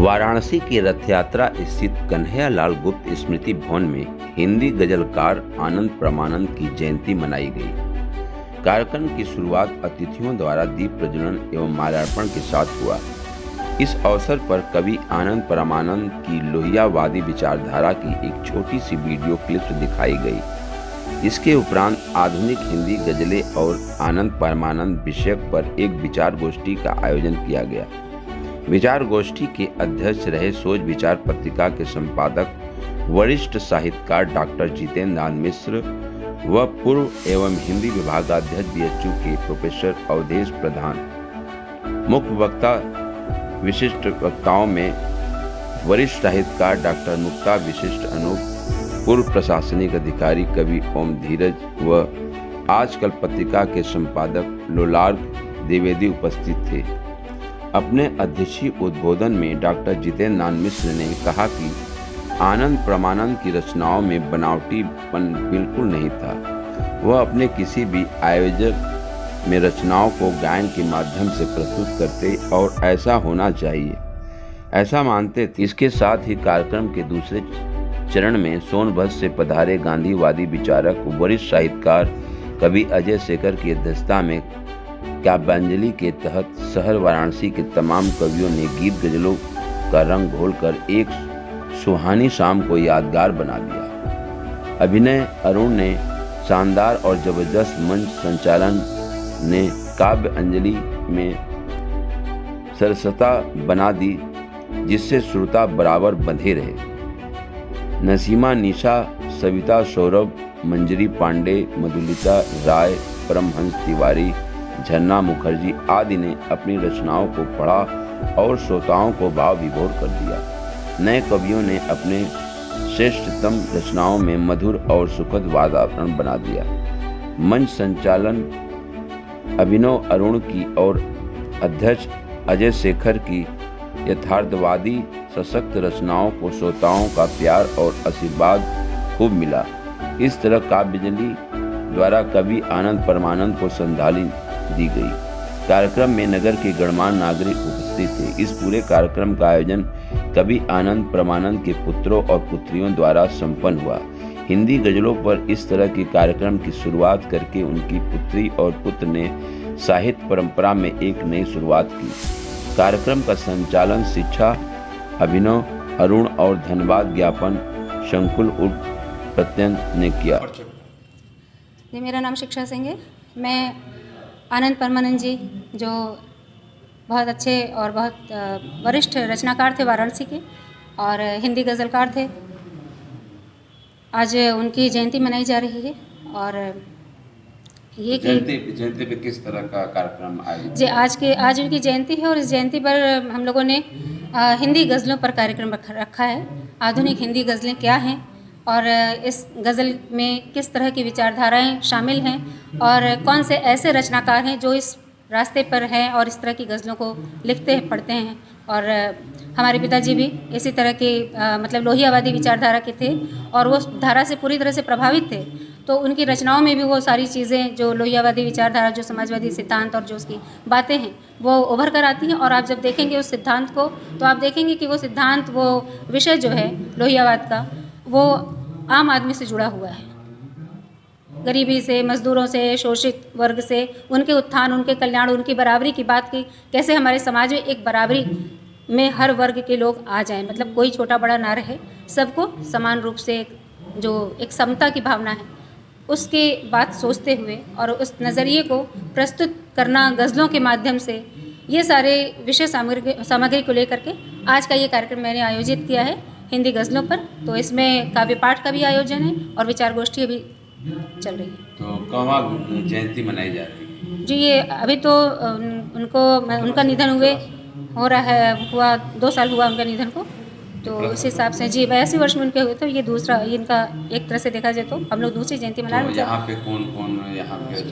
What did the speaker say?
वाराणसी की रथ यात्रा स्थित कन्हैयालाल गुप्त स्मृति भवन में हिंदी गजलकार आनंद परमानंद की जयंती मनाई गई। कार्यक्रम की शुरुआत अतिथियों द्वारा दीप प्रज्वलन एवं माल्यार्पण के साथ हुआ। इस अवसर पर कवि आनंद परमानंद की लोहियावादी विचारधारा की एक छोटी सी वीडियो क्लिप दिखाई गई। इसके उपरांत आधुनिक हिंदी गजलें और आनंद परमानंद विषय पर एक विचार गोष्ठी का आयोजन किया गया। विचार गोष्ठी के अध्यक्ष रहे सोच विचार पत्रिका के संपादक वरिष्ठ साहित्यकार डॉक्टर जितेंद्र नाथ मिश्र व पूर्व एवं हिंदी विभागाध्यक्ष बीएचयू के प्रोफेसर अवधेश प्रधान। मुख्य वक्ता विशिष्ट वक्ताओं में वरिष्ठ साहित्यकार डॉक्टर मुक्ता विशिष्ट अनूप, पूर्व प्रशासनिक अधिकारी कवि ओम धीरज व आजकल पत्रिका के संपादक लोलार्क द्विवेदी उपस्थित थे। अपने अध्यक्षीय उद्बोधन में डॉक्टर जितेंद्र नाथ मिश्र ने कहा कि आनंद परमानंद की रचनाओं में बनावटीपन बिल्कुल नहीं था। वह अपने किसी भी आयोजक में रचनाओं को गायन के माध्यम से प्रस्तुत करते और ऐसा होना चाहिए, ऐसा मानते थे। इसके साथ ही कार्यक्रम के दूसरे चरण में सोनभद्र से पधारे गांधीवादी विचारक वरिष्ठ साहित्यकार कवि अजय शेखर की अध्यक्षता में काव्यांजलि के तहत शहर वाराणसी के तमाम कवियों ने गीत गजलों का रंग घोलकर एक सुहानी शाम को यादगार बना दिया। अभिनय अरुण ने शानदार और जबरदस्त मंच संचालन ने काव्य अंजलि में सरसता बना दी, जिससे श्रोता बराबर बंधे रहे। नसीमा निशा, सविता सौरभ, मंजरी पांडे, मधुलिता राय, परमहंस तिवारी, झरना मुखर्जी आदि ने अपनी रचनाओं को पढ़ा और श्रोताओं को भाव विभोर कर दिया। नए कवियों ने अपने श्रेष्ठतम रचनाओं में मधुर और सुखद वातावरण बना दिया। मंच संचालन अभिनव अरुण की और अध्यक्ष अजय शेखर की यथार्थवादी सशक्त रचनाओं को श्रोताओं का प्यार और आशीर्वाद खूब मिला। इस तरह काव्यांजलि द्वारा कवि आनंद परमानंद को श्रद्धांजलि दी गई। कार्यक्रम में नगर के गणमान्य नागरिक उपस्थित थे। इस पूरे कार्यक्रम का आयोजन कवि आनंद परमानंद के पुत्रों और पुत्रियों द्वारा संपन्न हुआ। हिंदी गजलों पर इस तरह के कार्यक्रम की शुरुआत करके उनकी पुत्री और पुत्र ने साहित्य परंपरा में एक नई शुरुआत की। कार्यक्रम का संचालन शिक्षा अभिनव अरुण और धन्यवाद ज्ञापन शंकुल उर्फ प्रत्यंत ने किया। जी, मेरा नाम शिक्षा सिंह है। मैं आनंद परमानंद जी जो बहुत अच्छे और बहुत वरिष्ठ रचनाकार थे वाराणसी के और हिंदी गज़लकार थे। आज उनकी जयंती मनाई जा रही है और ये जयंती पे किस तरह का कार्यक्रम आयोजित? जी, आज उनकी जयंती है और इस जयंती पर हम लोगों ने हिंदी गज़लों पर कार्यक्रम रखा है। आधुनिक हिंदी गज़लें क्या हैं और इस गज़ल में किस तरह की विचारधाराएं शामिल हैं और कौन से ऐसे रचनाकार हैं जो इस रास्ते पर हैं और इस तरह की गज़लों को लिखते हैं, पढ़ते हैं। और हमारे पिताजी भी इसी तरह के मतलब लोहियावादी विचारधारा के थे और वो धारा से पूरी तरह से प्रभावित थे। तो उनकी रचनाओं में भी वो सारी चीज़ें जो लोहियावादी विचारधारा, जो समाजवादी सिद्धांत और जो उसकी बातें हैं वो उभर कर आती हैं। और आप जब देखेंगे उस सिद्धांत को तो आप देखेंगे कि वो सिद्धांत, वो विषय जो है लोहियावाद का, वो आम आदमी से जुड़ा हुआ है। गरीबी से, मजदूरों से, शोषित वर्ग से, उनके उत्थान, उनके कल्याण, उनकी बराबरी की बात की, कैसे हमारे समाज में एक बराबरी में हर वर्ग के लोग आ जाएं, मतलब कोई छोटा बड़ा ना रहे, सबको समान रूप से एक समता की भावना है उसकी बात सोचते हुए और उस नज़रिए को प्रस्तुत करना गज़लों के माध्यम से, ये सारे विषय सामग्री को लेकर के आज का ये कार्यक्रम मैंने आयोजित किया है हिंदी गज़लों पर। तो इसमें काव्य पाठ का भी आयोजन है और विचार गोष्ठी भी चल रही है। तो कब जयंती मनाई जा रही है? जी, ये अभी तो उनका निधन हुआ 2 साल हुआ उनका निधन को। तो उस हिसाब से जी 82 वर्ष में उनके हुए, तो ये दूसरा, इनका एक तरह से देखा जाए तो हम लोग दूसरी जयंती मना रहे हैं। यहाँ पे कौन यहाँ पे